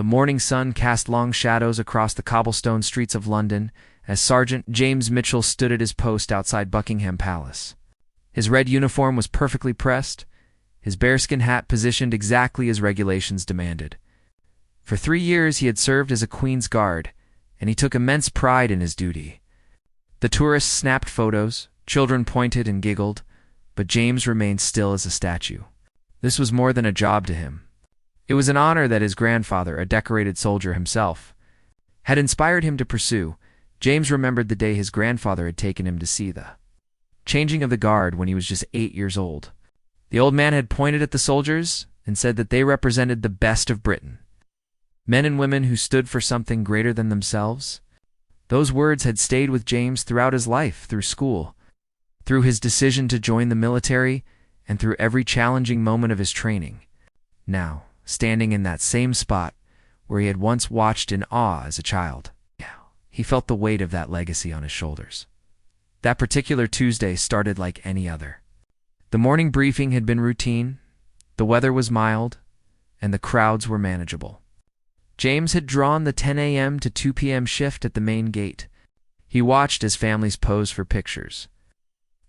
The morning sun cast long shadows across the cobblestone streets of London as Sergeant James Mitchell stood at his post outside Buckingham Palace. His red uniform was perfectly pressed, his bearskin hat positioned exactly as regulations demanded. For 3 years he had served as a Queen's Guard, and he took immense pride in his duty. The tourists snapped photos, children pointed and giggled, but James remained still as a statue. This was more than a job to him. It was an honor that his grandfather, a decorated soldier himself, had inspired him to pursue. James remembered the day his grandfather had taken him to see the changing of the guard when he was just 8 years old. The old man had pointed at the soldiers and said that they represented the best of Britain, men and women who stood for something greater than themselves. Those words had stayed with James throughout his life, through school, through his decision to join the military, and through every challenging moment of his training. Now, standing in that same spot where he had once watched in awe as a child, he felt the weight of that legacy on his shoulders. That particular Tuesday started like any other. The morning briefing had been routine, the weather was mild, and the crowds were manageable. James had drawn the 10 a.m. to 2 p.m. shift at the main gate. He watched as families posed for pictures,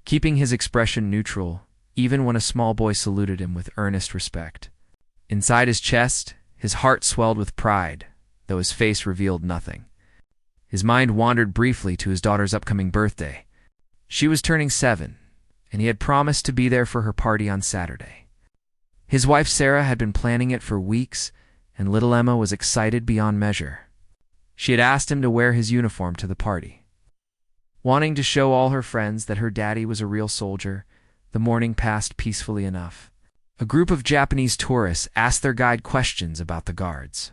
keeping his expression neutral, even when a small boy saluted him with earnest respect. Inside his chest, his heart swelled with pride, though his face revealed nothing. His mind wandered briefly to his daughter's upcoming birthday. She was turning 7, and he had promised to be there for her party on Saturday. His wife Sarah had been planning it for weeks, and little Emma was excited beyond measure. She had asked him to wear his uniform to the party. Wanting to show all her friends that her daddy was a real soldier, the morning passed peacefully enough. A group of Japanese tourists asked their guide questions about the guards,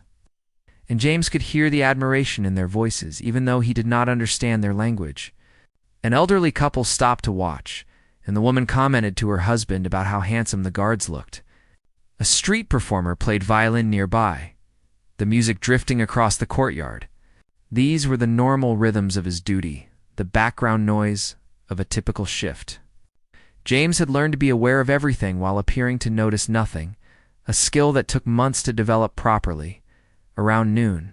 and James could hear the admiration in their voices, even though he did not understand their language. An elderly couple stopped to watch, and the woman commented to her husband about how handsome the guards looked. A street performer played violin nearby, the music drifting across the courtyard. These were the normal rhythms of his duty, the background noise of a typical shift. James had learned to be aware of everything while appearing to notice nothing, a skill that took months to develop properly. Around noon,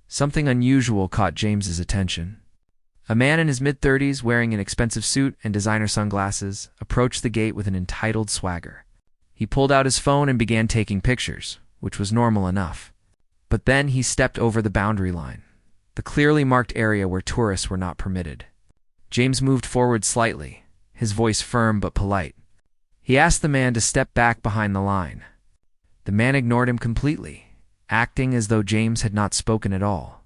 something unusual caught James's attention. A man in his mid-30s, wearing an expensive suit and designer sunglasses, approached the gate with an entitled swagger. He pulled out his phone and began taking pictures, which was normal enough. But then he stepped over the boundary line, the clearly marked area where tourists were not permitted. James moved forward slightly, his voice firm but polite. He asked the man to step back behind the line. The man ignored him completely, acting as though James had not spoken at all.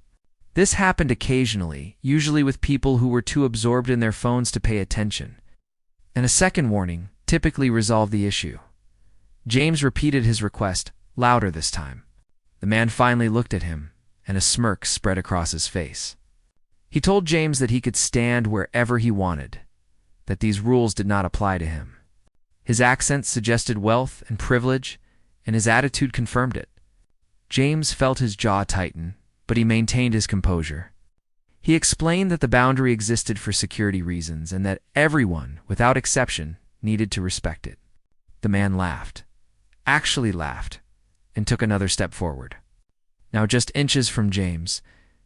This happened occasionally, usually with people who were too absorbed in their phones to pay attention, and a second warning typically resolved the issue. James repeated his request, louder this time. The man finally looked at him, and a smirk spread across his face. He told James that he could stand wherever he wanted, that these rules did not apply to him. His accent suggested wealth and privilege, and his attitude confirmed it. James felt his jaw tighten, but he maintained his composure. He explained that the boundary existed for security reasons and that everyone, without exception, needed to respect it. The man laughed, actually laughed, and took another step forward. Now just inches from James,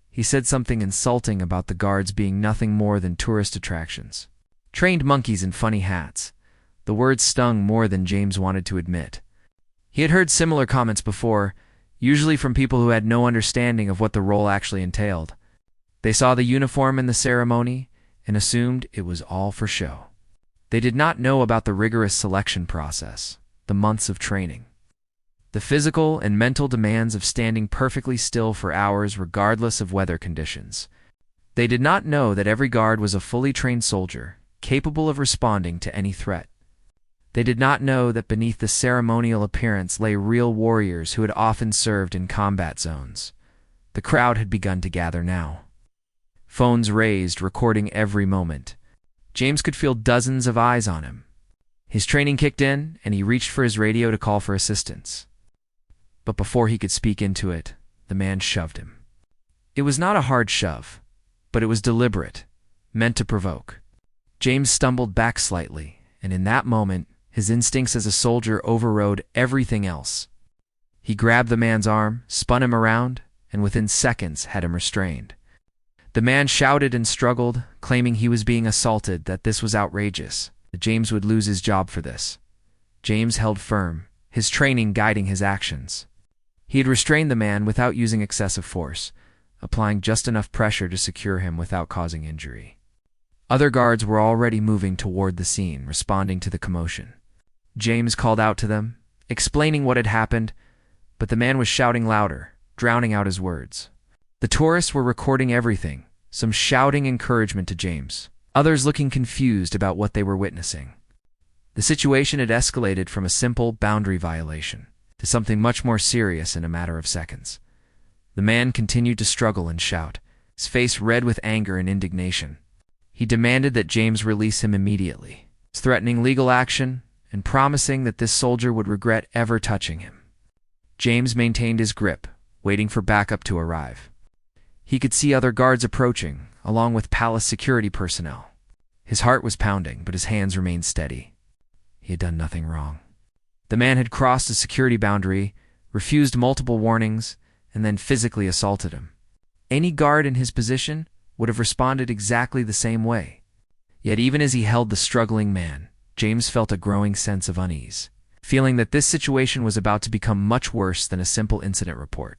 he said something insulting about the guards being nothing more than tourist attractions. Trained monkeys in funny hats. The words stung more than James wanted to admit. He had heard similar comments before, usually from people who had no understanding of what the role actually entailed. They saw the uniform in the ceremony and assumed it was all for show. They did not know about the rigorous selection process, the months of training, the physical and mental demands of standing perfectly still for hours regardless of weather conditions. They did not know that every guard was a fully trained soldier, capable of responding to any threat. They did not know that beneath the ceremonial appearance lay real warriors who had often served in combat zones. The crowd had begun to gather now. Phones raised, recording every moment. James could feel dozens of eyes on him. His training kicked in, and he reached for his radio to call for assistance. But before he could speak into it, the man shoved him. It was not a hard shove, but it was deliberate, meant to provoke. James stumbled back slightly, and in that moment, his instincts as a soldier overrode everything else. He grabbed the man's arm, spun him around, and within seconds had him restrained. The man shouted and struggled, claiming he was being assaulted, that this was outrageous, that James would lose his job for this. James held firm, his training guiding his actions. He had restrained the man without using excessive force, applying just enough pressure to secure him without causing injury. Other guards were already moving toward the scene, responding to the commotion. James called out to them, explaining what had happened, but the man was shouting louder, drowning out his words. The tourists were recording everything, some shouting encouragement to James, others looking confused about what they were witnessing. The situation had escalated from a simple boundary violation to something much more serious in a matter of seconds. The man continued to struggle and shout, his face red with anger and indignation. He demanded that James release him immediately, threatening legal action and promising that this soldier would regret ever touching him. James maintained his grip, waiting for backup to arrive. He could see other guards approaching, along with palace security personnel. His heart was pounding, but his hands remained steady. He had done nothing wrong. The man had crossed a security boundary, refused multiple warnings, and then physically assaulted him. Any guard in his position would have responded exactly the same way. Yet even as he held the struggling man, James felt a growing sense of unease, feeling that this situation was about to become much worse than a simple incident report.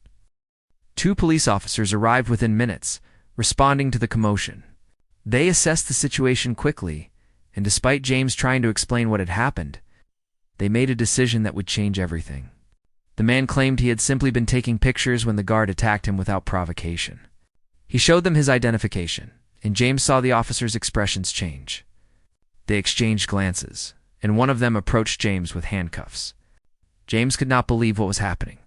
2 police officers arrived within minutes, responding to the commotion. They assessed the situation quickly, and despite James trying to explain what had happened, they made a decision that would change everything. The man claimed he had simply been taking pictures when the guard attacked him without provocation. He showed them his identification, and James saw the officers' expressions change. They exchanged glances, and one of them approached James with handcuffs. James could not believe what was happening.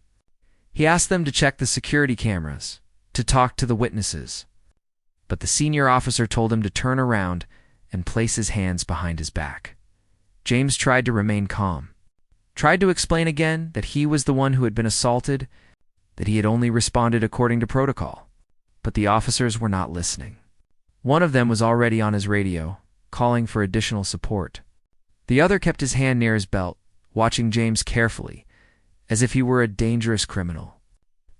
He asked them to check the security cameras, to talk to the witnesses, but the senior officer told him to turn around and place his hands behind his back. James tried to remain calm, tried to explain again that he was the one who had been assaulted, that he had only responded according to protocol, but the officers were not listening. One of them was already on his radio, calling for additional support. The other kept his hand near his belt, watching James carefully, as if he were a dangerous criminal.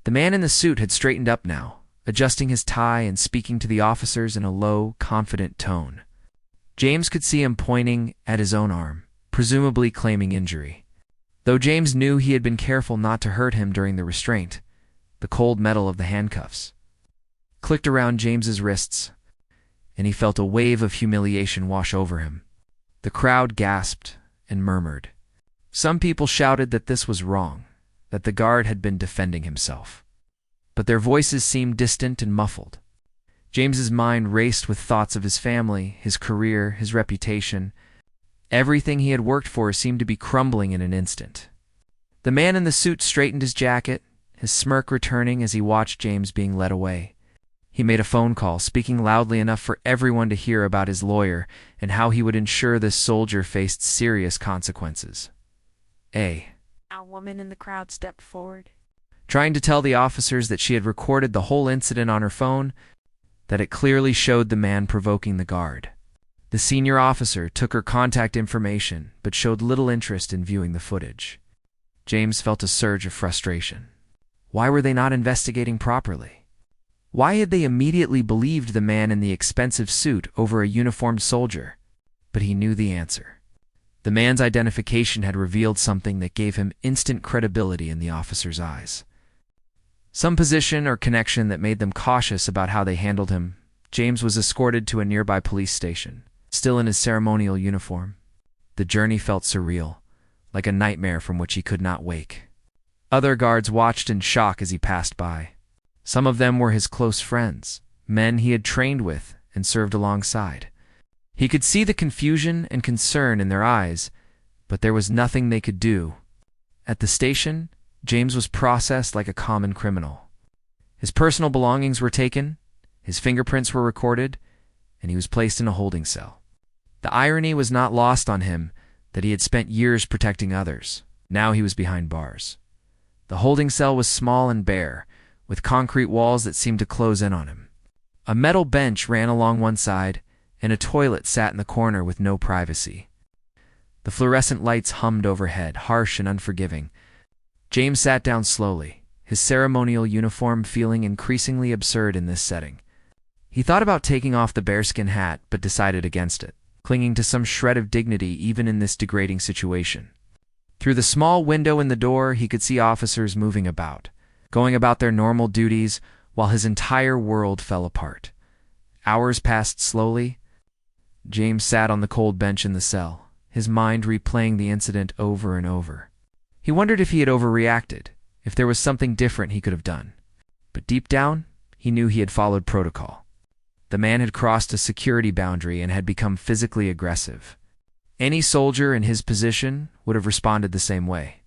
The man in the suit had straightened up now, adjusting his tie and speaking to the officers in a low, confident tone. James could see him pointing at his own arm, presumably claiming injury. Though James knew he had been careful not to hurt him during the restraint, the cold metal of the handcuffs clicked around James's wrists, and he felt a wave of humiliation wash over him. The crowd gasped and murmured. Some people shouted that this was wrong, that the guard had been defending himself. But their voices seemed distant and muffled. James's mind raced with thoughts of his family, his career, his reputation. Everything he had worked for seemed to be crumbling in an instant. The man in the suit straightened his jacket, his smirk returning as he watched James being led away. He made a phone call, speaking loudly enough for everyone to hear about his lawyer and how he would ensure this soldier faced serious consequences. A woman in the crowd stepped forward, trying to tell the officers that she had recorded the whole incident on her phone, that it clearly showed the man provoking the guard. The senior officer took her contact information, but showed little interest in viewing the footage. James felt a surge of frustration. Why were they not investigating properly? Why had they immediately believed the man in the expensive suit over a uniformed soldier? But he knew the answer. The man's identification had revealed something that gave him instant credibility in the officer's eyes. Some position or connection that made them cautious about how they handled him. James was escorted to a nearby police station, still in his ceremonial uniform. The journey felt surreal, like a nightmare from which he could not wake. Other guards watched in shock as he passed by. Some of them were his close friends, men he had trained with and served alongside. He could see the confusion and concern in their eyes, but there was nothing they could do. At the station, James was processed like a common criminal. His personal belongings were taken, his fingerprints were recorded, and he was placed in a holding cell. The irony was not lost on him that he had spent years protecting others. Now he was behind bars. The holding cell was small and bare, with concrete walls that seemed to close in on him. A metal bench ran along one side, and a toilet sat in the corner with no privacy. The fluorescent lights hummed overhead, harsh and unforgiving. James sat down slowly, his ceremonial uniform feeling increasingly absurd in this setting. He thought about taking off the bearskin hat, but decided against it, clinging to some shred of dignity even in this degrading situation. Through the small window in the door, he could see officers moving about, going about their normal duties, while his entire world fell apart. Hours passed slowly. James sat on the cold bench in the cell, his mind replaying the incident over and over. He wondered if he had overreacted, if there was something different he could have done. But deep down, he knew he had followed protocol. The man had crossed a security boundary and had become physically aggressive. Any soldier in his position would have responded the same way.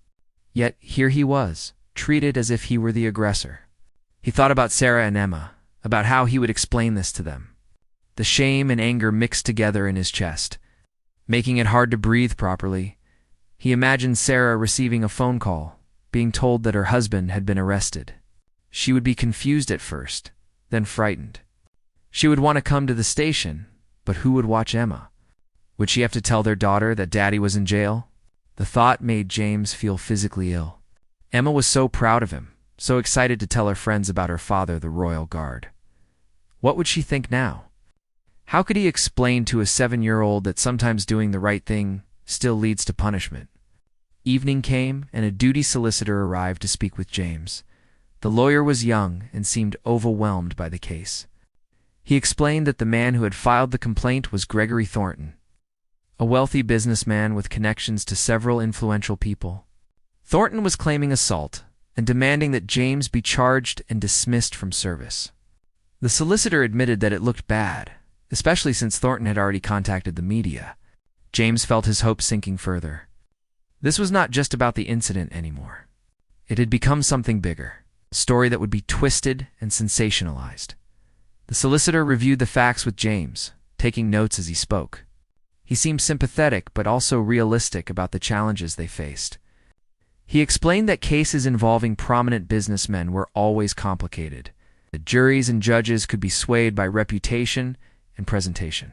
Yet here he was, treated as if he were the aggressor. He thought about Sarah and Emma, about how he would explain this to them. The shame and anger mixed together in his chest, making it hard to breathe properly. He imagined Sarah receiving a phone call, being told that her husband had been arrested. She would be confused at first, then frightened. She would want to come to the station, but who would watch Emma? Would she have to tell their daughter that Daddy was in jail? The thought made James feel physically ill. Emma was so proud of him, so excited to tell her friends about her father, the Royal Guard. What would she think now? How could he explain to a 7-year-old that sometimes doing the right thing still leads to punishment? Evening came, and a duty solicitor arrived to speak with James. The lawyer was young and seemed overwhelmed by the case. He explained that the man who had filed the complaint was Gregory Thornton, a wealthy businessman with connections to several influential people. Thornton was claiming assault and demanding that James be charged and dismissed from service. The solicitor admitted that it looked bad, especially since Thornton had already contacted the media. James felt his hopes sinking further. This was not just about the incident anymore. It had become something bigger, a story that would be twisted and sensationalized. The solicitor reviewed the facts with James, taking notes as he spoke. He seemed sympathetic but also realistic about the challenges they faced. He explained that cases involving prominent businessmen were always complicated. The juries and judges could be swayed by reputation and presentation.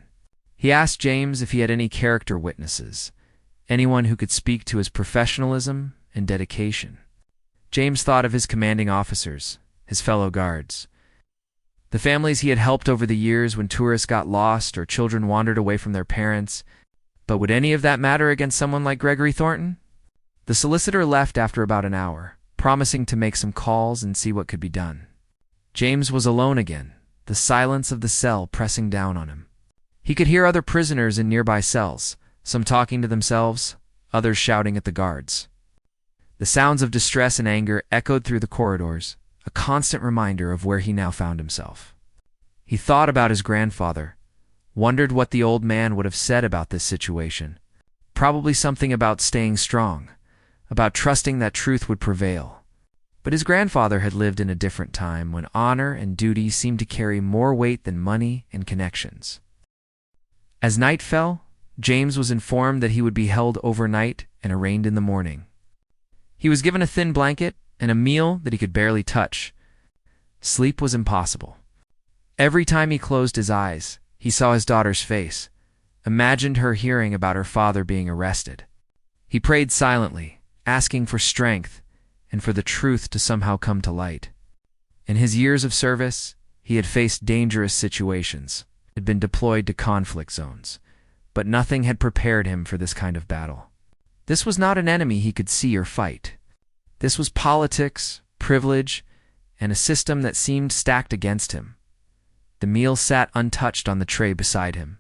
He asked James if he had any character witnesses, anyone who could speak to his professionalism and dedication. James thought of his commanding officers, his fellow guards, the families he had helped over the years when tourists got lost or children wandered away from their parents. But would any of that matter against someone like Gregory Thornton? The solicitor left after about an hour, promising to make some calls and see what could be done. James was alone again, the silence of the cell pressing down on him. He could hear other prisoners in nearby cells, some talking to themselves, others shouting at the guards. The sounds of distress and anger echoed through the corridors, a constant reminder of where he now found himself. He thought about his grandfather, wondered what the old man would have said about this situation. Probably something about staying strong, about trusting that truth would prevail. But his grandfather had lived in a different time when honor and duty seemed to carry more weight than money and connections. As night fell, James was informed that he would be held overnight and arraigned in the morning. He was given a thin blanket and a meal that he could barely touch. Sleep was impossible. Every time he closed his eyes, he saw his daughter's face, imagined her hearing about her father being arrested. He prayed silently, asking for strength and for the truth to somehow come to light. In his years of service, he had faced dangerous situations, had been deployed to conflict zones, but nothing had prepared him for this kind of battle. This was not an enemy he could see or fight. This was politics, privilege, and a system that seemed stacked against him. The meal sat untouched on the tray beside him.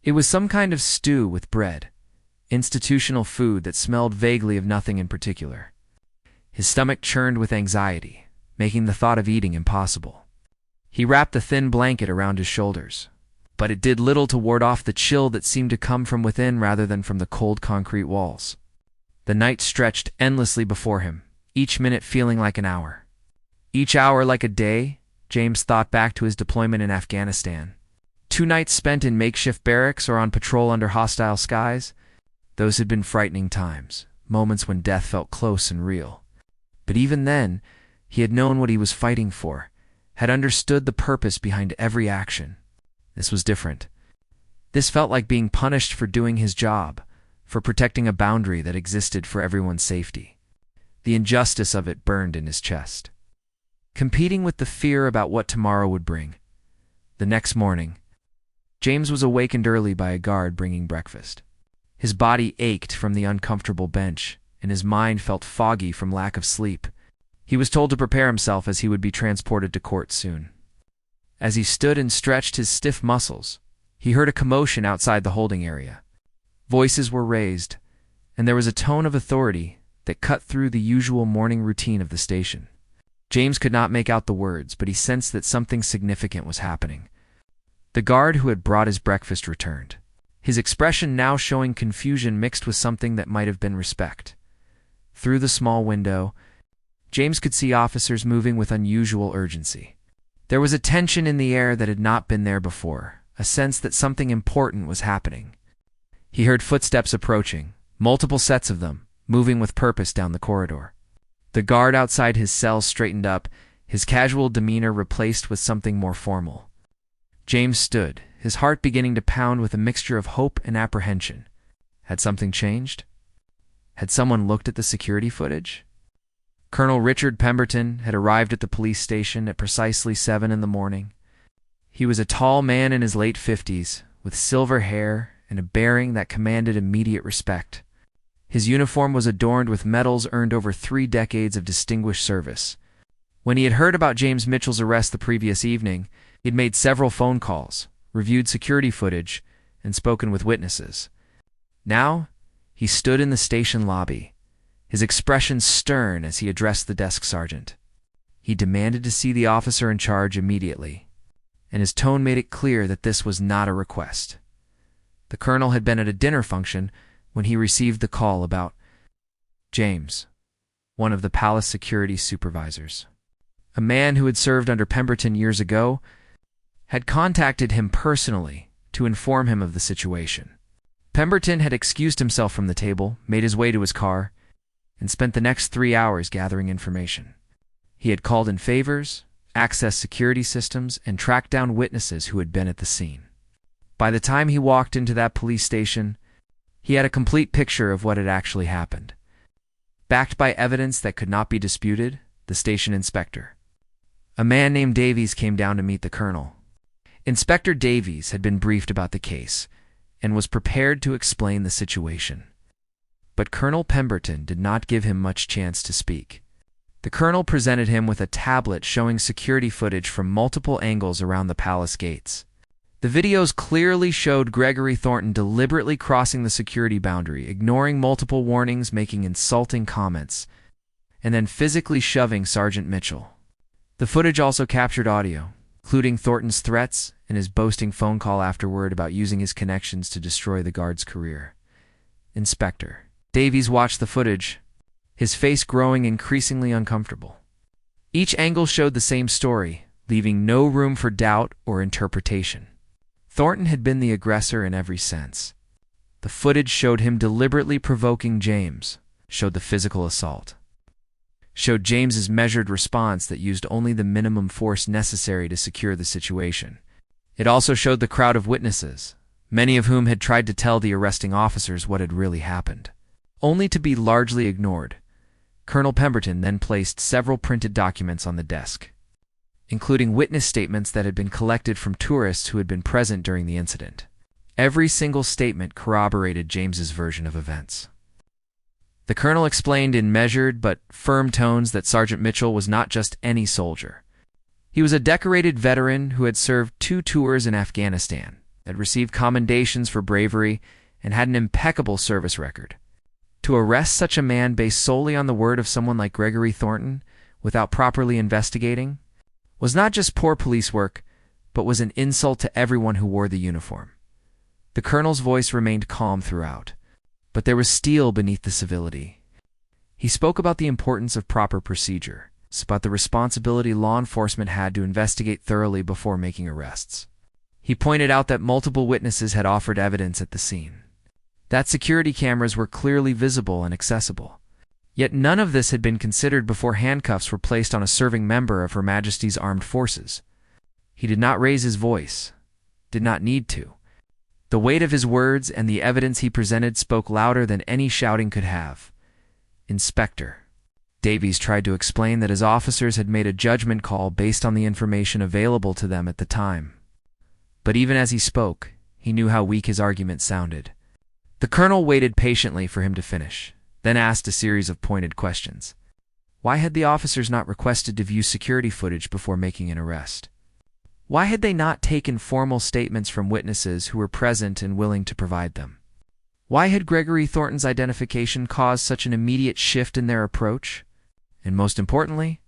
It was some kind of stew with bread, institutional food that smelled vaguely of nothing in particular. His stomach churned with anxiety, making the thought of eating impossible. He wrapped the thin blanket around his shoulders, but it did little to ward off the chill that seemed to come from within rather than from the cold concrete walls. The night stretched endlessly before him, each minute feeling like an hour. Each hour like a day. James thought back to his deployment in Afghanistan. 2 nights spent in makeshift barracks or on patrol under hostile skies. Those had been frightening times, moments when death felt close and real. But even then, he had known what he was fighting for, had understood the purpose behind every action. This was different. This felt like being punished for doing his job, for protecting a boundary that existed for everyone's safety. The injustice of it burned in his chest, competing with the fear about what tomorrow would bring. The next morning, James was awakened early by a guard bringing breakfast. His body ached from the uncomfortable bench, and his mind felt foggy from lack of sleep. He was told to prepare himself as he would be transported to court soon. As he stood and stretched his stiff muscles, he heard a commotion outside the holding area. Voices were raised, and there was a tone of authority that cut through the usual morning routine of the station. James could not make out the words, but he sensed that something significant was happening. The guard who had brought his breakfast returned, his expression now showing confusion mixed with something that might have been respect. Through the small window, James could see officers moving with unusual urgency. There was a tension in the air that had not been there before, a sense that something important was happening. He heard footsteps approaching, multiple sets of them, moving with purpose down the corridor. The guard outside his cell straightened up, his casual demeanor replaced with something more formal. James stood, his heart beginning to pound with a mixture of hope and apprehension. Had something changed? Had someone looked at the security footage? Colonel Richard Pemberton had arrived at the police station at precisely 7 in the morning. He was a tall man in his late 50s, with silver hair and a bearing that commanded immediate respect. His uniform was adorned with medals earned over 3 decades of distinguished service. When he had heard about James Mitchell's arrest the previous evening, he had made several phone calls, reviewed security footage, and spoken with witnesses. Now, he stood in the station lobby, his expression stern as he addressed the desk sergeant. He demanded to see the officer in charge immediately, and his tone made it clear that this was not a request. The colonel had been at a dinner function when he received the call about James, one of the palace security supervisors. A man who had served under Pemberton years ago had contacted him personally to inform him of the situation. Pemberton had excused himself from the table, made his way to his car, and spent the next 3 hours gathering information. He had called in favors, accessed security systems, and tracked down witnesses who had been at the scene. By the time he walked into that police station, he had a complete picture of what had actually happened. Backed by evidence that could not be disputed, the station inspector, a man named Davies, came down to meet the colonel. Inspector Davies had been briefed about the case and was prepared to explain the situation. But Colonel Pemberton did not give him much chance to speak. The colonel presented him with a tablet showing security footage from multiple angles around the palace gates. The videos clearly showed Gregory Thornton deliberately crossing the security boundary, ignoring multiple warnings, making insulting comments, and then physically shoving Sergeant Mitchell. The footage also captured audio, including Thornton's threats and his boasting phone call afterward about using his connections to destroy the guard's career. Inspector Davies watched the footage, his face growing increasingly uncomfortable. Each angle showed the same story, leaving no room for doubt or interpretation. Thornton had been the aggressor in every sense. The footage showed him deliberately provoking James, showed the physical assault, showed James's measured response that used only the minimum force necessary to secure the situation. It also showed the crowd of witnesses, many of whom had tried to tell the arresting officers what had really happened, only to be largely ignored. Colonel Pemberton then placed several printed documents on the desk, including witness statements that had been collected from tourists who had been present during the incident. Every single statement corroborated James's version of events. The colonel explained in measured but firm tones that Sergeant Mitchell was not just any soldier. He was a decorated veteran who had served 2 tours in Afghanistan, had received commendations for bravery, and had an impeccable service record. To arrest such a man based solely on the word of someone like Gregory Thornton, without properly investigating, was not just poor police work, but was an insult to everyone who wore the uniform. The colonel's voice remained calm throughout, but there was steel beneath the civility. He spoke about the importance of proper procedure, about the responsibility law enforcement had to investigate thoroughly before making arrests. He pointed out that multiple witnesses had offered evidence at the scene, that security cameras were clearly visible and accessible. Yet none of this had been considered before handcuffs were placed on a serving member of Her Majesty's Armed Forces. He did not raise his voice, did not need to. The weight of his words and the evidence he presented spoke louder than any shouting could have. Inspector Davies tried to explain that his officers had made a judgment call based on the information available to them at the time. But even as he spoke, he knew how weak his argument sounded. The colonel waited patiently for him to finish, then asked a series of pointed questions. Why had the officers not requested to view security footage before making an arrest? Why had they not taken formal statements from witnesses who were present and willing to provide them? Why had Gregory Thornton's identification caused such an immediate shift in their approach? And most importantly,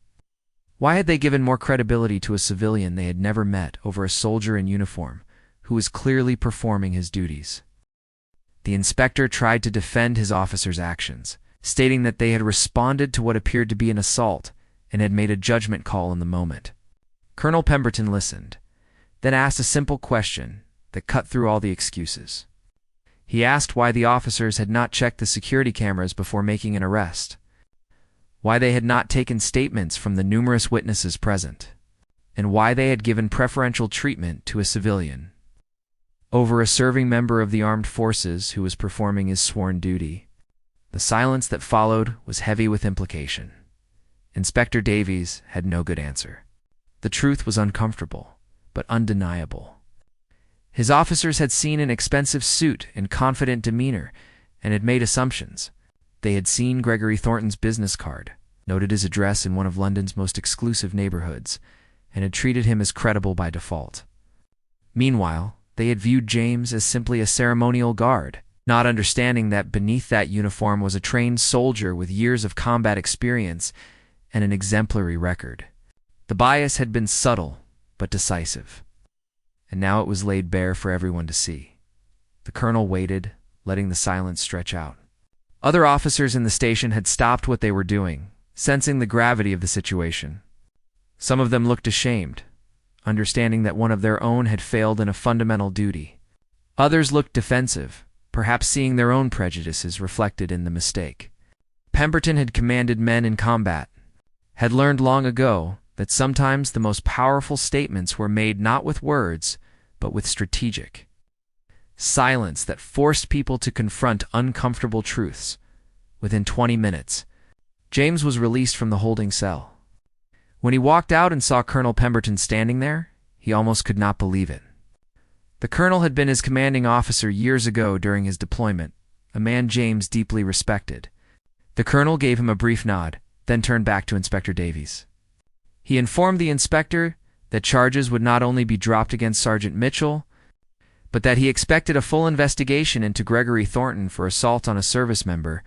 why had they given more credibility to a civilian they had never met over a soldier in uniform who was clearly performing his duties? The inspector tried to defend his officers' actions, stating that they had responded to what appeared to be an assault and had made a judgment call in the moment. Colonel Pemberton listened, then asked a simple question that cut through all the excuses. He asked why the officers had not checked the security cameras before making an arrest, why they had not taken statements from the numerous witnesses present, and why they had given preferential treatment to a civilian over a serving member of the armed forces who was performing his sworn duty. The silence that followed was heavy with implication. Inspector Davies had no good answer. The truth was uncomfortable, but undeniable. His officers had seen an expensive suit and confident demeanor and had made assumptions. They had seen Gregory Thornton's business card, noted his address in one of London's most exclusive neighborhoods, and had treated him as credible by default. Meanwhile, they had viewed James as simply a ceremonial guard, not understanding that beneath that uniform was a trained soldier with years of combat experience and an exemplary record. The bias had been subtle, but decisive, and now it was laid bare for everyone to see. The colonel waited, letting the silence stretch out. Other officers in the station had stopped what they were doing, sensing the gravity of the situation. Some of them looked ashamed, understanding that one of their own had failed in a fundamental duty. Others looked defensive, perhaps seeing their own prejudices reflected in the mistake. Pemberton had commanded men in combat, had learned long ago that sometimes the most powerful statements were made not with words, but with strategic silence that forced people to confront uncomfortable truths. Within 20 minutes, James was released from the holding cell. When he walked out and saw Colonel Pemberton standing there, he almost could not believe it. The colonel had been his commanding officer years ago during his deployment, a man James deeply respected. The colonel gave him a brief nod, then turned back to Inspector Davies. He informed the inspector that charges would not only be dropped against Sergeant Mitchell, but that he expected a full investigation into Gregory Thornton for assault on a service member,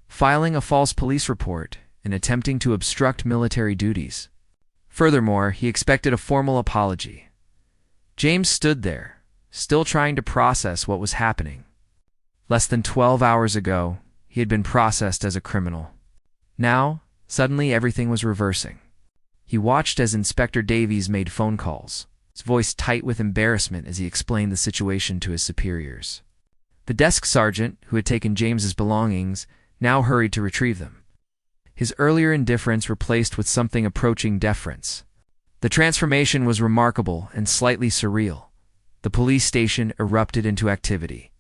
filing a false police report, and attempting to obstruct military duties. Furthermore, he expected a formal apology. James stood there, still trying to process what was happening. Less than 12 hours ago, he had been processed as a criminal. Now, suddenly everything was reversing. He watched as Inspector Davies made phone calls, his voice tight with embarrassment as he explained the situation to his superiors. The desk sergeant, who had taken James's belongings, now hurried to retrieve them. His earlier indifference replaced with something approaching deference. The transformation was remarkable and slightly surreal. The police station erupted into activity.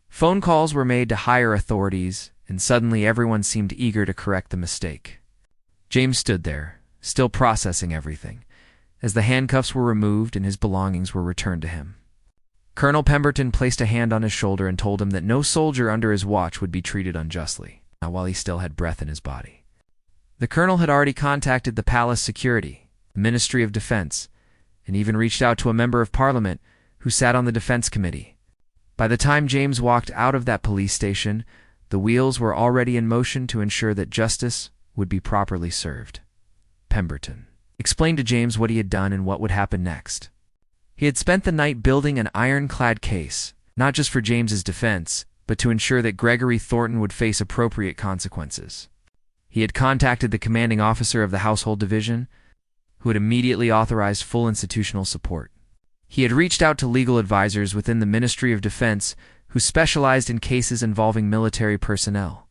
Phone calls were made to higher authorities, and suddenly everyone seemed eager to correct the mistake. James stood there, still processing everything, as the handcuffs were removed and his belongings were returned to him. Colonel Pemberton placed a hand on his shoulder and told him that no soldier under his watch would be treated unjustly, not while he still had breath in his body. The colonel had already contacted the palace security, the Ministry of Defense, and even reached out to a member of Parliament who sat on the Defense Committee. By the time James walked out of that police station, the wheels were already in motion to ensure that justice would be properly served. Pemberton explained to James what he had done and what would happen next. He had spent the night building an ironclad case, not just for James's defense, but to ensure that Gregory Thornton would face appropriate consequences. He had contacted the commanding officer of the Household Division, who had immediately authorized full institutional support. He had reached out to legal advisors within the Ministry of Defense who specialized in cases involving military personnel.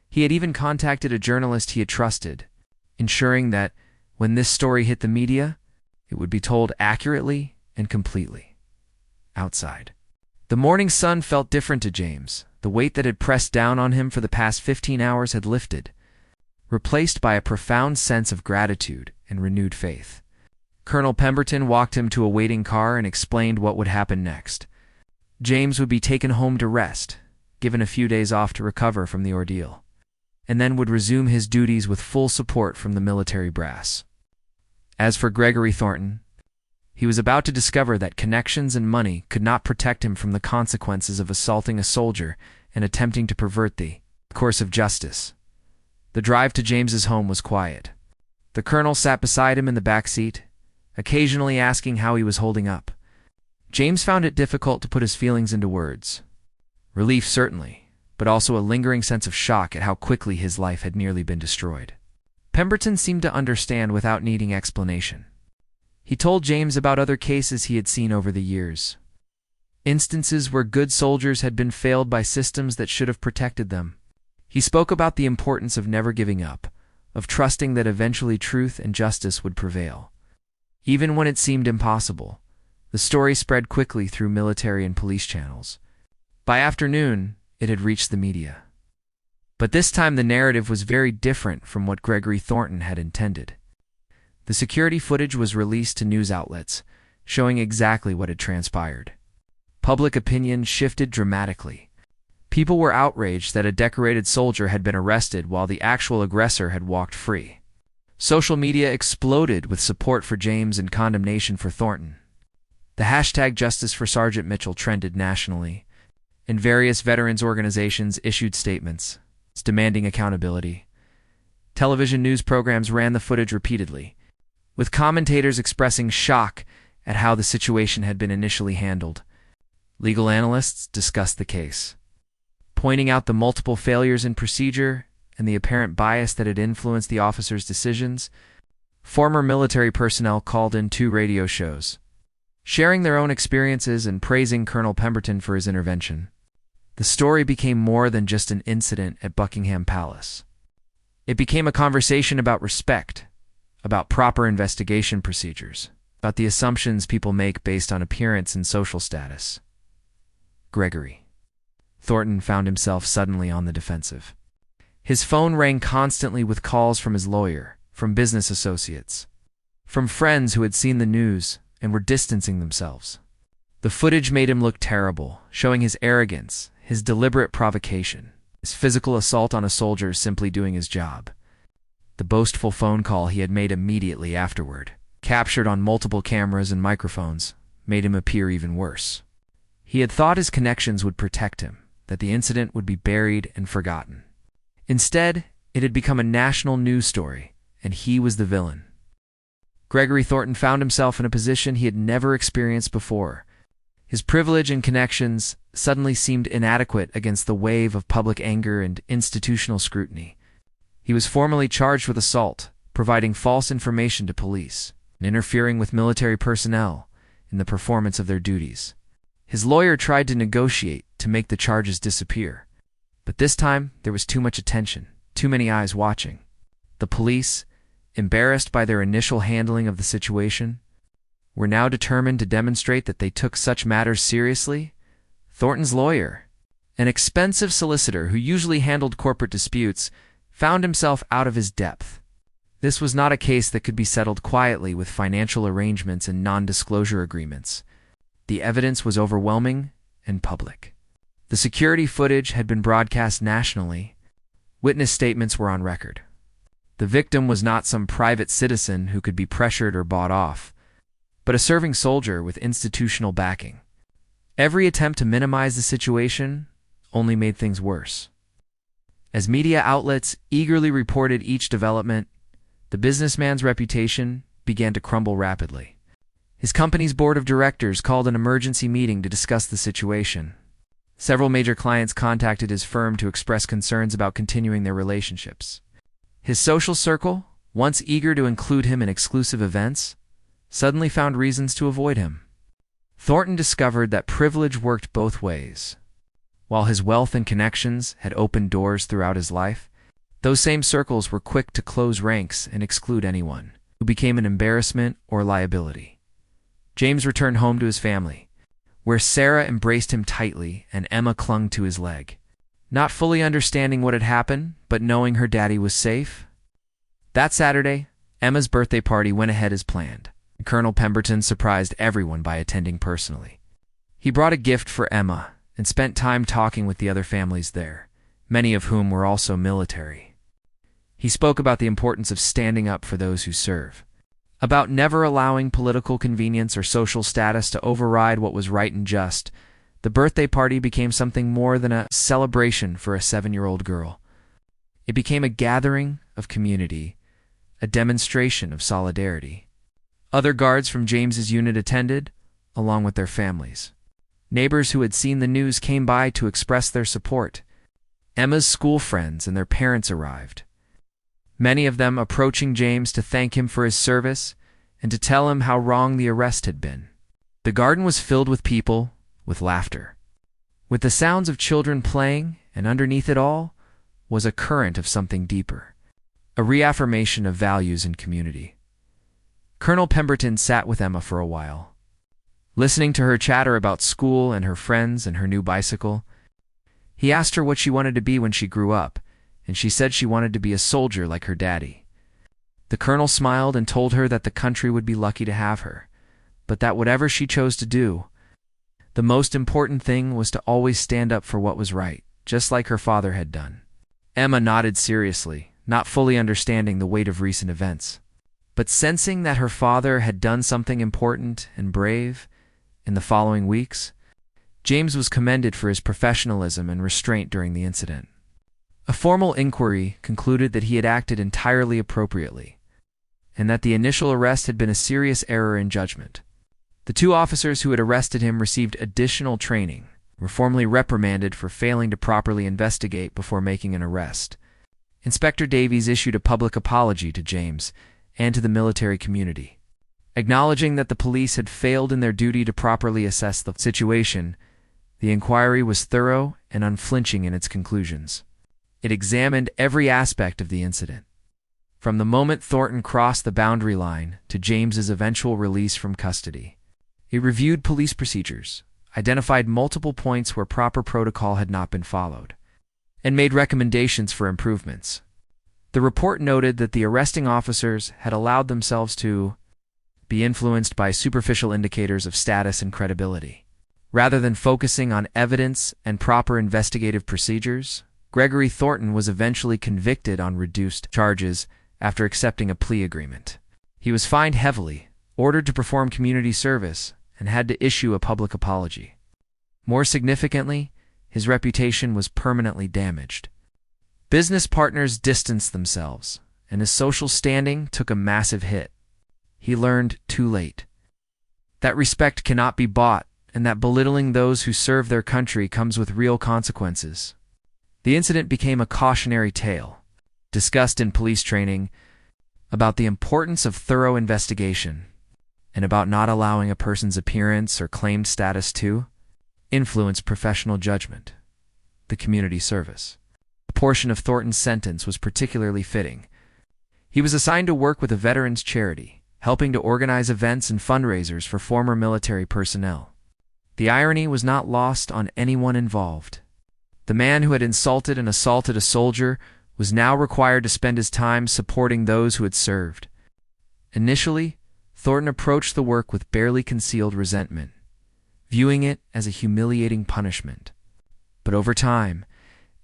He had even contacted a journalist he had trusted, ensuring that, when this story hit the media, it would be told accurately and completely. Outside, the morning sun felt different to James. The weight that had pressed down on him for the past 15 hours had lifted. replaced by a profound sense of gratitude and renewed faith. Colonel Pemberton walked him to a waiting car and explained what would happen next. James would be taken home to rest, given a few days off to recover from the ordeal, and then would resume his duties with full support from the military brass. As for Gregory Thornton, he was about to discover that connections and money could not protect him from the consequences of assaulting a soldier and attempting to pervert the course of justice. The drive to James's home was quiet. The colonel sat beside him in the back seat, occasionally asking how he was holding up. James found it difficult to put his feelings into words. Relief, certainly, but also a lingering sense of shock at how quickly his life had nearly been destroyed. Pemberton seemed to understand without needing explanation. He told James about other cases he had seen over the years. Instances where good soldiers had been failed by systems that should have protected them. He spoke about the importance of never giving up, of trusting that eventually truth and justice would prevail. Even when it seemed impossible, the story spread quickly through military and police channels. By afternoon, it had reached the media. But this time the narrative was very different from what Gregory Thornton had intended. The security footage was released to news outlets, showing exactly what had transpired. Public opinion shifted dramatically. People were outraged that a decorated soldier had been arrested while the actual aggressor had walked free. Social media exploded with support for James and condemnation for Thornton. The hashtag Justice for Sergeant Mitchell trended nationally, and various veterans organizations issued statements demanding accountability. Television news programs ran the footage repeatedly, with commentators expressing shock at how the situation had been initially handled. Legal analysts discussed the case, pointing out the multiple failures in procedure and the apparent bias that had influenced the officer's decisions. Former military personnel called in 2 radio shows, sharing their own experiences and praising Colonel Pemberton for his intervention. The story became more than just an incident at Buckingham Palace. It became a conversation about respect, about proper investigation procedures, about the assumptions people make based on appearance and social status. Gregory Thornton found himself suddenly on the defensive. His phone rang constantly with calls from his lawyer, from business associates, from friends who had seen the news and were distancing themselves. The footage made him look terrible, showing his arrogance, his deliberate provocation, his physical assault on a soldier simply doing his job. The boastful phone call he had made immediately afterward, captured on multiple cameras and microphones, made him appear even worse. He had thought his connections would protect him, that the incident would be buried and forgotten. Instead, it had become a national news story, and he was the villain. Gregory Thornton found himself in a position he had never experienced before. His privilege and connections suddenly seemed inadequate against the wave of public anger and institutional scrutiny. He was formally charged with assault, providing false information to police, and interfering with military personnel in the performance of their duties. His lawyer tried to negotiate to make the charges disappear, but this time there was too much attention, too many eyes watching. The police, embarrassed by their initial handling of the situation, were now determined to demonstrate that they took such matters seriously. Thornton's lawyer, an expensive solicitor who usually handled corporate disputes, found himself out of his depth. This was not a case that could be settled quietly with financial arrangements and non-disclosure agreements. The evidence was overwhelming and public. The security footage had been broadcast nationally. Witness statements were on record. The victim was not some private citizen who could be pressured or bought off, but a serving soldier with institutional backing. Every attempt to minimize the situation only made things worse. As media outlets eagerly reported each development, the businessman's reputation began to crumble rapidly. His company's board of directors called an emergency meeting to discuss the situation. Several major clients contacted his firm to express concerns about continuing their relationships. His social circle, once eager to include him in exclusive events, suddenly found reasons to avoid him. Thornton discovered that privilege worked both ways. While his wealth and connections had opened doors throughout his life, those same circles were quick to close ranks and exclude anyone who became an embarrassment or liability. James returned home to his family, where Sarah embraced him tightly and Emma clung to his leg. Not fully understanding what had happened, but knowing her daddy was safe, That Saturday, Emma's birthday party went ahead as planned. Colonel Pemberton surprised everyone by attending personally. He brought a gift for Emma and spent time talking with the other families there, many of whom were also military. He spoke about the importance of standing up for those who serve, about never allowing political convenience or social status to override what was right and just. The birthday party became something more than a celebration for a 7-year-old girl. It became a gathering of community, a demonstration of solidarity. Other guards from James's unit attended, along with their families. Neighbors who had seen the news came by to express their support. Emma's school friends and their parents arrived, many of them approaching James to thank him for his service and to tell him how wrong the arrest had been. The garden was filled with people, with laughter, with the sounds of children playing, and underneath it all was a current of something deeper, a reaffirmation of values and community. Colonel Pemberton sat with Emma for a while, listening to her chatter about school and her friends and her new bicycle. He asked her what she wanted to be when she grew up, and she said she wanted to be a soldier like her daddy. The colonel smiled and told her that the country would be lucky to have her, but that whatever she chose to do, the most important thing was to always stand up for what was right, just like her father had done. Emma nodded seriously, not fully understanding the weight of recent events, but sensing that her father had done something important and brave. In the following weeks, James was commended for his professionalism and restraint during the incident. A formal inquiry concluded that he had acted entirely appropriately, and that the initial arrest had been a serious error in judgment. The 2 officers who had arrested him received additional training, were formally reprimanded for failing to properly investigate before making an arrest. Inspector Davies issued a public apology to James and to the military community, acknowledging that the police had failed in their duty to properly assess the situation. The inquiry was thorough and unflinching in its conclusions. It examined every aspect of the incident, from the moment Thornton crossed the boundary line to James's eventual release from custody. It reviewed police procedures, identified multiple points where proper protocol had not been followed, and made recommendations for improvements. The report noted that the arresting officers had allowed themselves to be influenced by superficial indicators of status and credibility. Rather than focusing on evidence and proper investigative procedures, Gregory Thornton was eventually convicted on reduced charges after accepting a plea agreement. He was fined heavily, ordered to perform community service, and had to issue a public apology. More significantly, his reputation was permanently damaged. Business partners distanced themselves, and his social standing took a massive hit. He learned too late that respect cannot be bought, and that belittling those who serve their country comes with real consequences. The incident became a cautionary tale, discussed in police training, about the importance of thorough investigation, and about not allowing a person's appearance or claimed status to influence professional judgment. The community service. A portion of Thornton's sentence was particularly fitting. He was assigned to work with a veterans charity, helping to organize events and fundraisers for former military personnel. The irony was not lost on anyone involved. The man who had insulted and assaulted a soldier was now required to spend his time supporting those who had served. Initially, Thornton approached the work with barely concealed resentment, viewing it as a humiliating punishment. But over time,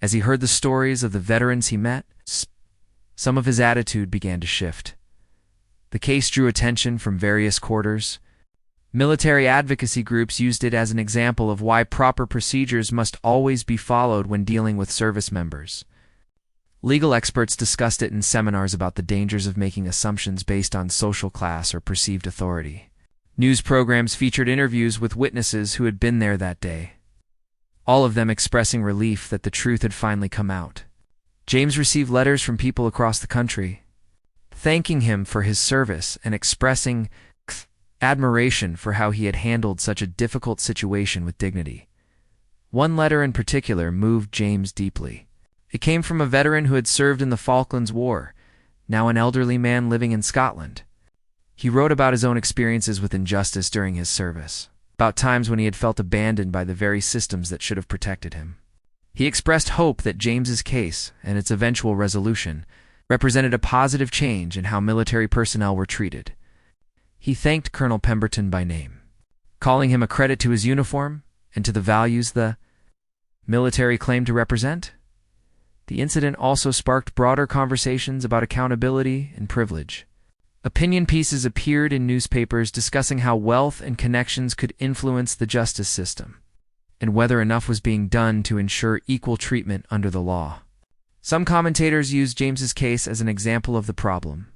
as he heard the stories of the veterans he met, some of his attitude began to shift. The case drew attention from various quarters. Military advocacy groups used it as an example of why proper procedures must always be followed when dealing with service members. Legal experts discussed it in seminars about the dangers of making assumptions based on social class or perceived authority. News programs featured interviews with witnesses who had been there that day, all of them expressing relief that the truth had finally come out. James received letters from people across the country, thanking him for his service and expressing admiration for how he had handled such a difficult situation with dignity. One letter in particular moved James deeply. It came from a veteran who had served in the Falklands War, now an elderly man living in Scotland. He wrote about his own experiences with injustice during his service, about times when he had felt abandoned by the very systems that should have protected him. He expressed hope that James's case and its eventual resolution represented a positive change in how military personnel were treated. He thanked Colonel Pemberton by name, calling him a credit to his uniform and to the values the military claimed to represent. The incident also sparked broader conversations about accountability and privilege. Opinion pieces appeared in newspapers discussing how wealth and connections could influence the justice system, and whether enough was being done to ensure equal treatment under the law. Some commentators used James's case as an example of the problem,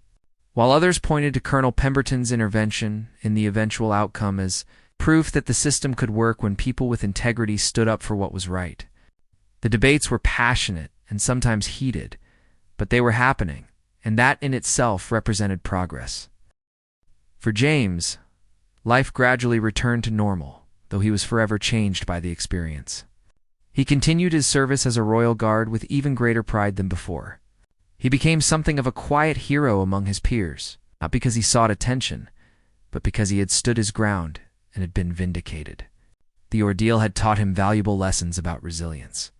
while others pointed to Colonel Pemberton's intervention in the eventual outcome as proof that the system could work when people with integrity stood up for what was right. The debates were passionate and sometimes heated, but they were happening, and that in itself represented progress. For James, life gradually returned to normal, though he was forever changed by the experience. He continued his service as a Royal Guard with even greater pride than before. He became something of a quiet hero among his peers, not because he sought attention, but because he had stood his ground and had been vindicated. The ordeal had taught him valuable lessons about resilience,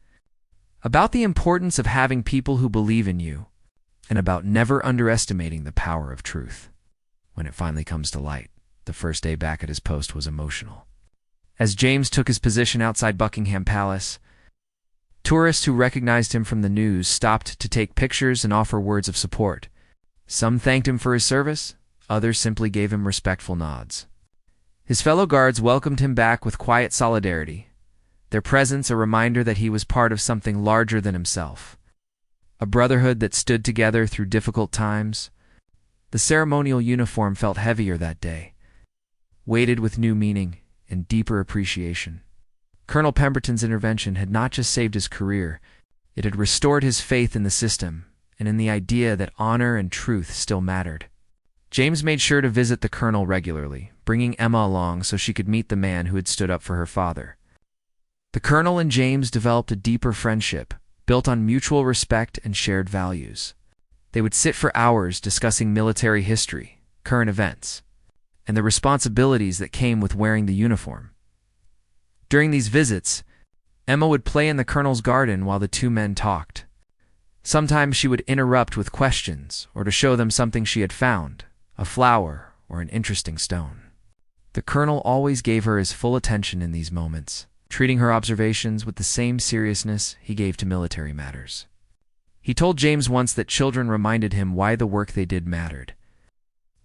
about the importance of having people who believe in you, and about never underestimating the power of truth. When it finally comes to light, the first day back at his post was emotional. As James took his position outside Buckingham Palace, tourists who recognized him from the news stopped to take pictures and offer words of support. Some thanked him for his service, others simply gave him respectful nods. His fellow guards welcomed him back with quiet solidarity, their presence a reminder that he was part of something larger than himself, a brotherhood that stood together through difficult times. The ceremonial uniform felt heavier that day, weighted with new meaning and deeper appreciation. Colonel Pemberton's intervention had not just saved his career, it had restored his faith in the system and in the idea that honor and truth still mattered. James made sure to visit the colonel regularly, bringing Emma along so she could meet the man who had stood up for her father. The colonel and James developed a deeper friendship, built on mutual respect and shared values. They would sit for hours discussing military history, current events, and the responsibilities that came with wearing the uniform. During these visits, Emma would play in the colonel's garden while the two men talked. Sometimes she would interrupt with questions or to show them something she had found, a flower or an interesting stone. The colonel always gave her his full attention in these moments, treating her observations with the same seriousness he gave to military matters. He told James once that children reminded him why the work they did mattered,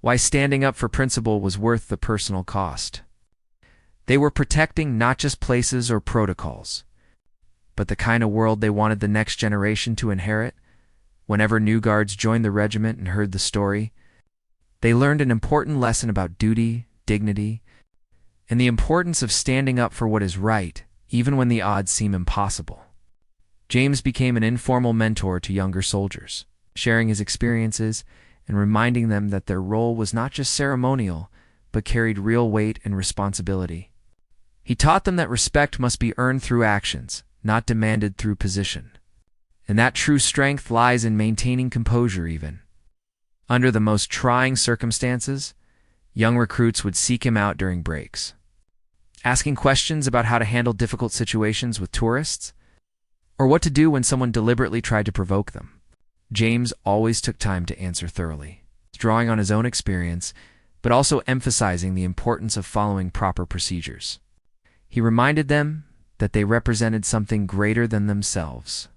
why standing up for principle was worth the personal cost. They were protecting not just places or protocols, but the kind of world they wanted the next generation to inherit. Whenever new guards joined the regiment and heard the story, they learned an important lesson about duty, dignity, and the importance of standing up for what is right, even when the odds seem impossible. James became an informal mentor to younger soldiers, sharing his experiences and reminding them that their role was not just ceremonial, but carried real weight and responsibility. He taught them that respect must be earned through actions, not demanded through position, and that true strength lies in maintaining composure even under the most trying circumstances. Young recruits would seek him out during breaks, asking questions about how to handle difficult situations with tourists, or what to do when someone deliberately tried to provoke them. James always took time to answer thoroughly, drawing on his own experience, but also emphasizing the importance of following proper procedures. He reminded them that they represented something greater than themselves,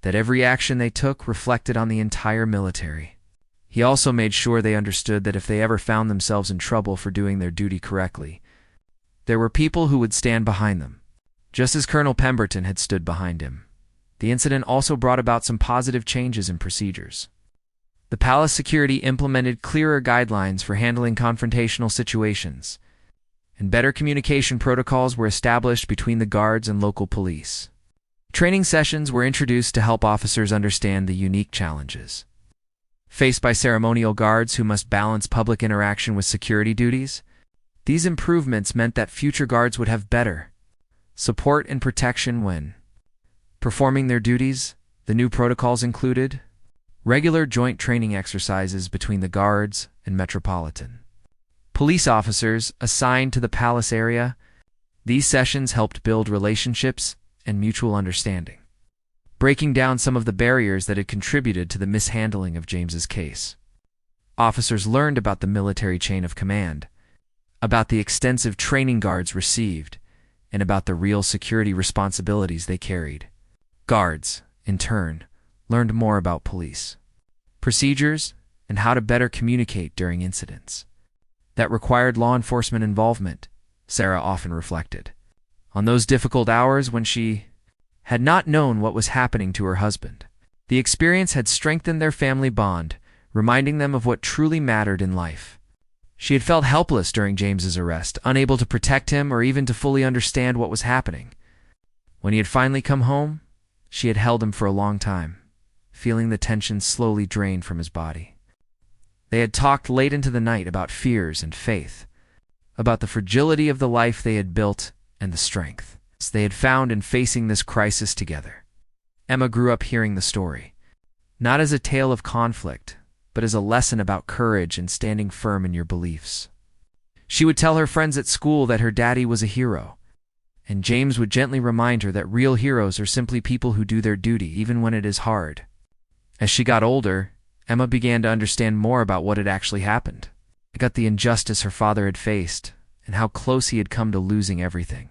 that every action they took reflected on the entire military. He also made sure they understood that if they ever found themselves in trouble for doing their duty correctly, there were people who would stand behind them, just as Colonel Pemberton had stood behind him. The incident also brought about some positive changes in procedures. The palace security implemented clearer guidelines for handling confrontational situations, and better communication protocols were established between the guards and local police. Training sessions were introduced to help officers understand the unique challenges faced by ceremonial guards who must balance public interaction with security duties. These improvements meant that future guards would have better support and protection when performing their duties. The new protocols included regular joint training exercises between the guards and metropolitan police officers assigned to the palace area. These sessions helped build relationships and mutual understanding. breaking down some of the barriers that had contributed to the mishandling of James's case. Officers learned about the military chain of command, about the extensive training guards received, and about the real security responsibilities they carried. Guards, in turn, learned more about police procedures and how to better communicate during incidents that required law enforcement involvement, Sarah often reflected. On those difficult hours when she had not known what was happening to her husband, the experience had strengthened their family bond, reminding them of what truly mattered in life. She had felt helpless during James's arrest, unable to protect him or even to fully understand what was happening. When he had finally come home, she had held him for a long time, feeling the tension slowly drain from his body. They had talked late into the night about fears and faith, about the fragility of the life they had built and the strength they had found in facing this crisis together. Emma grew up hearing the story, not as a tale of conflict, but as a lesson about courage and standing firm in your beliefs. She would tell her friends at school that her daddy was a hero, and James would gently remind her that real heroes are simply people who do their duty even when it is hard. As she got older, Emma began to understand more about what had actually happened. She got the injustice her father had faced and how close he had come to losing everything.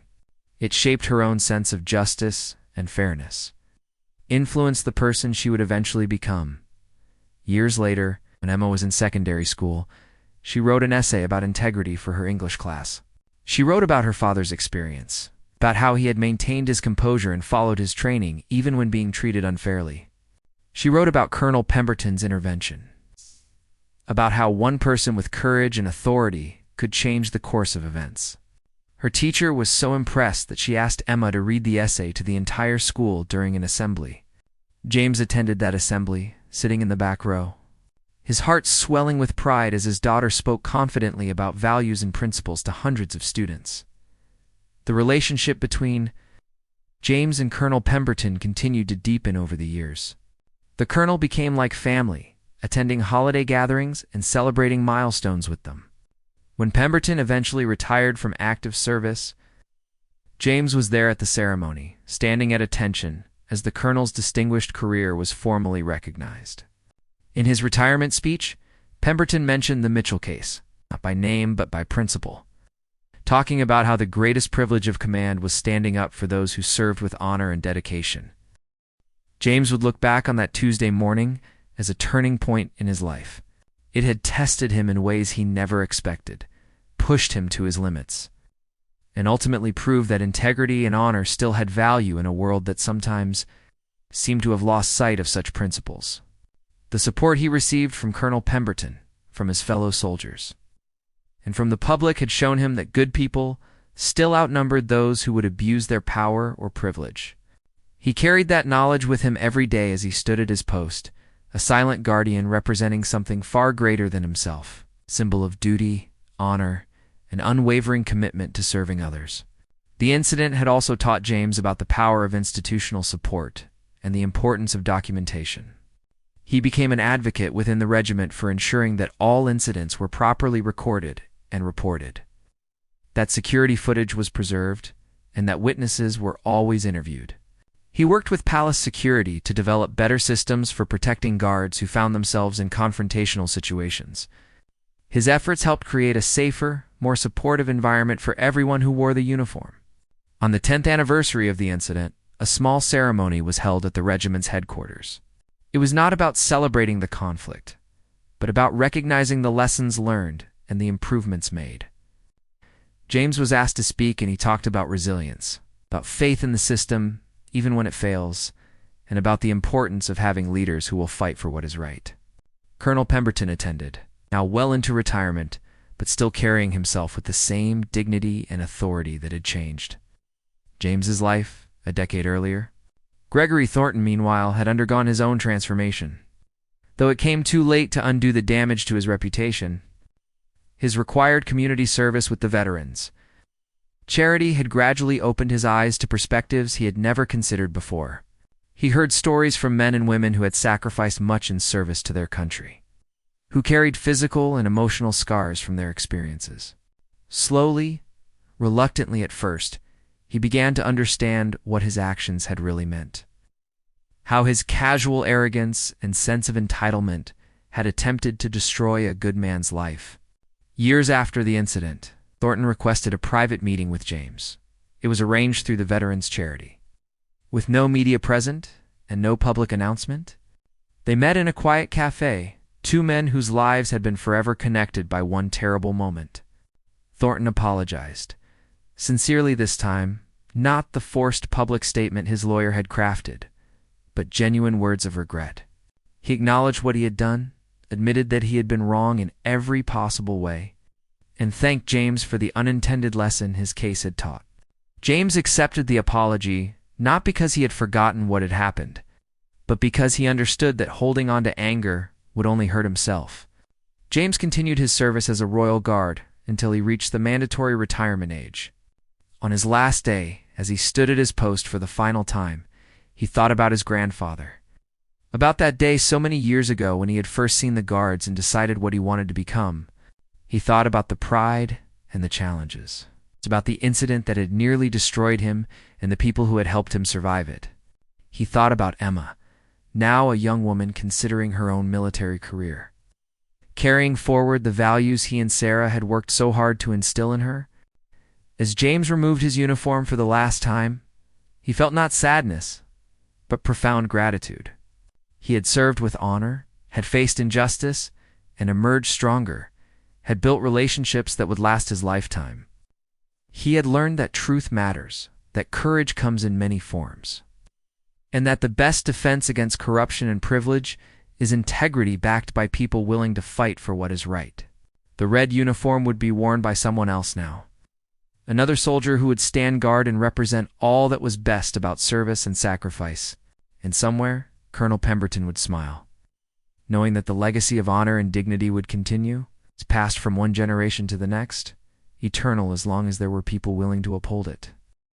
It shaped her own sense of justice and fairness, influenced the person she would eventually become. Years later, when Emma was in secondary school, she wrote an essay about integrity for her English class. She wrote about her father's experience, about how he had maintained his composure and followed his training even when being treated unfairly. She wrote about Colonel Pemberton's intervention, about how one person with courage and authority could change the course of events. Her teacher was so impressed that she asked Emma to read the essay to the entire school during an assembly. James attended that assembly, sitting in the back row, his heart swelling with pride as his daughter spoke confidently about values and principles to hundreds of students. The relationship between James and Colonel Pemberton continued to deepen over the years. The colonel became like family, attending holiday gatherings and celebrating milestones with them. When Pemberton eventually retired from active service, James was there at the ceremony, standing at attention as the colonel's distinguished career was formally recognized. In his retirement speech, Pemberton mentioned the Mitchell case, not by name but by principle, talking about how the greatest privilege of command was standing up for those who served with honor and dedication. James would look back on that Tuesday morning as a turning point in his life. It had tested him in ways he never expected, pushed him to his limits, and ultimately proved that integrity and honor still had value in a world that sometimes seemed to have lost sight of such principles. The support he received from Colonel Pemberton, from his fellow soldiers, and from the public had shown him that good people still outnumbered those who would abuse their power or privilege. He carried that knowledge with him every day as he stood at his post, a silent guardian representing something far greater than himself, symbol of duty, honor, and unwavering commitment to serving others. The incident had also taught James about the power of institutional support and the importance of documentation. He became an advocate within the regiment for ensuring that all incidents were properly recorded and reported, that security footage was preserved, and that witnesses were always interviewed. He worked with palace security to develop better systems for protecting guards who found themselves in confrontational situations. His efforts helped create a safer, more supportive environment for everyone who wore the uniform. On the 10th anniversary of the incident, a small ceremony was held at the regiment's headquarters. It was not about celebrating the conflict, but about recognizing the lessons learned and the improvements made. James was asked to speak, and he talked about resilience, about faith in the system, even when it fails, and about the importance of having leaders who will fight for what is right. Colonel Pemberton attended, now well into retirement, but still carrying himself with the same dignity and authority that had changed James's life a decade earlier. Gregory Thornton, meanwhile, had undergone his own transformation. Though it came too late to undo the damage to his reputation, his required community service with the veterans, charity had gradually opened his eyes to perspectives he had never considered before. He heard stories from men and women who had sacrificed much in service to their country, who carried physical and emotional scars from their experiences. Slowly, reluctantly at first, he began to understand what his actions had really meant. how his casual arrogance and sense of entitlement had attempted to destroy a good man's life. Years after the incident, Thornton requested a private meeting with James. It was arranged through the Veterans Charity. With no media present and no public announcement, they met in a quiet cafe, two men whose lives had been forever connected by one terrible moment. Thornton apologized, sincerely this time, not the forced public statement his lawyer had crafted, but genuine words of regret. He acknowledged what he had done, admitted that he had been wrong in every possible way, and thanked James for the unintended lesson his case had taught. James accepted the apology not because he had forgotten what had happened, but because he understood that holding on to anger would only hurt himself. James continued his service as a Royal Guard until he reached the mandatory retirement age. On his last day, as he stood at his post for the final time, he thought about his grandfather. About that day so many years ago when he had first seen the Guards and decided what he wanted to become. He thought about the pride and the challenges. It's about the incident that had nearly destroyed him and the people who had helped him survive it. He thought about Emma, now a young woman considering her own military career, carrying forward the values he and Sarah had worked so hard to instill in her. As James removed his uniform for the last time, he felt not sadness, but profound gratitude. He had served with honor, had faced injustice, and emerged stronger, had built relationships that would last his lifetime. He had learned that truth matters, that courage comes in many forms, and that the best defense against corruption and privilege is integrity backed by people willing to fight for what is right. The red uniform would be worn by someone else now. Another soldier who would stand guard and represent all that was best about service and sacrifice. And somewhere, Colonel Pemberton would smile, knowing that the legacy of honor and dignity would continue, passed from one generation to the next, eternal as long as there were people willing to uphold it.